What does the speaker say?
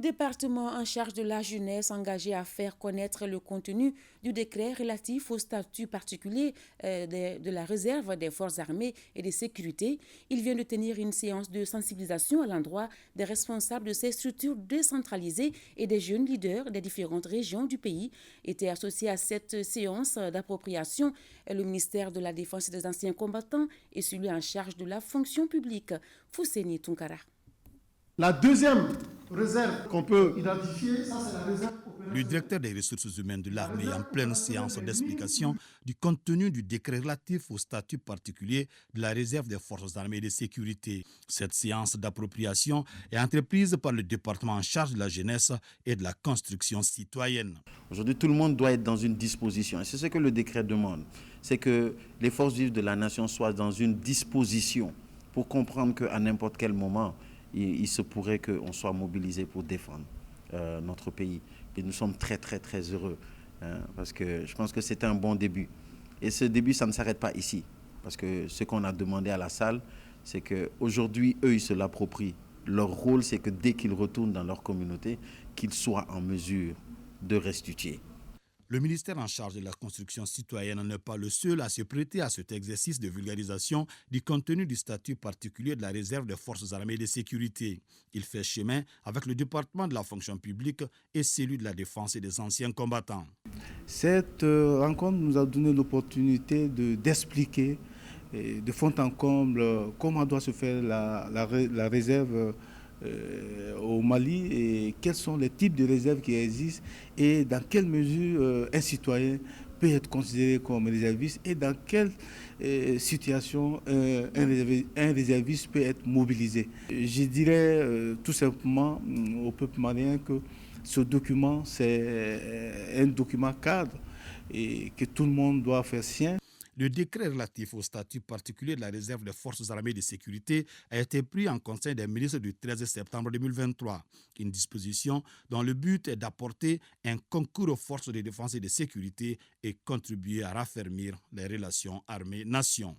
département en charge de la jeunesse engagé à faire connaître le contenu du décret relatif au statut particulier de la réserve des forces armées et de sécurité, il vient de tenir une séance de sensibilisation à l'endroit des responsables de ces structures décentralisées et des jeunes leaders des différentes régions du pays. Étaient associés à cette séance d'appropriation le ministère de la Défense et des Anciens Combattants et celui en charge de la fonction publique, Fousseni Tunkara. La deuxième réserve qu'on peut identifier, ça c'est la réserve opérationnelle. Le directeur des ressources humaines de l'armée est en pleine séance d'explication du contenu du décret relatif au statut particulier de la réserve des forces armées et de sécurité. Cette séance d'appropriation est entreprise par le département en charge de la jeunesse et de la construction citoyenne. Aujourd'hui, tout le monde doit être dans une disposition. Et c'est ce que le décret demande. C'est que les forces vives de la nation soient dans une disposition pour comprendre qu'à n'importe quel moment, il se pourrait qu'on soit mobilisé pour défendre notre pays. Et nous sommes très, très, très heureux. Parce que je pense que c'est un bon début. Et ce début, ça ne s'arrête pas ici. Parce que ce qu'on a demandé à la salle, c'est qu'aujourd'hui, eux, ils se l'approprient. Leur rôle, c'est que dès qu'ils retournent dans leur communauté, qu'ils soient en mesure de restituer. Le ministère en charge de la construction citoyenne n'est pas le seul à se prêter à cet exercice de vulgarisation du contenu du statut particulier de la réserve des forces armées et de sécurité. Il fait chemin avec le département de la fonction publique et celui de la défense et des anciens combattants. Cette rencontre nous a donné l'opportunité d'expliquer de fond en comble comment doit se faire la réserve au Mali et quels sont les types de réserves qui existent et dans quelle mesure un citoyen peut être considéré comme réserviste et dans quelle situation un réserviste peut être mobilisé. Je dirais tout simplement au peuple malien que ce document, c'est un document cadre et que tout le monde doit faire sien. Le décret relatif au statut particulier de la réserve des forces armées de sécurité a été pris en Conseil des ministres du 13 septembre 2023. Une disposition dont le but est d'apporter un concours aux forces de défense et de sécurité et contribuer à raffermir les relations armées-nation.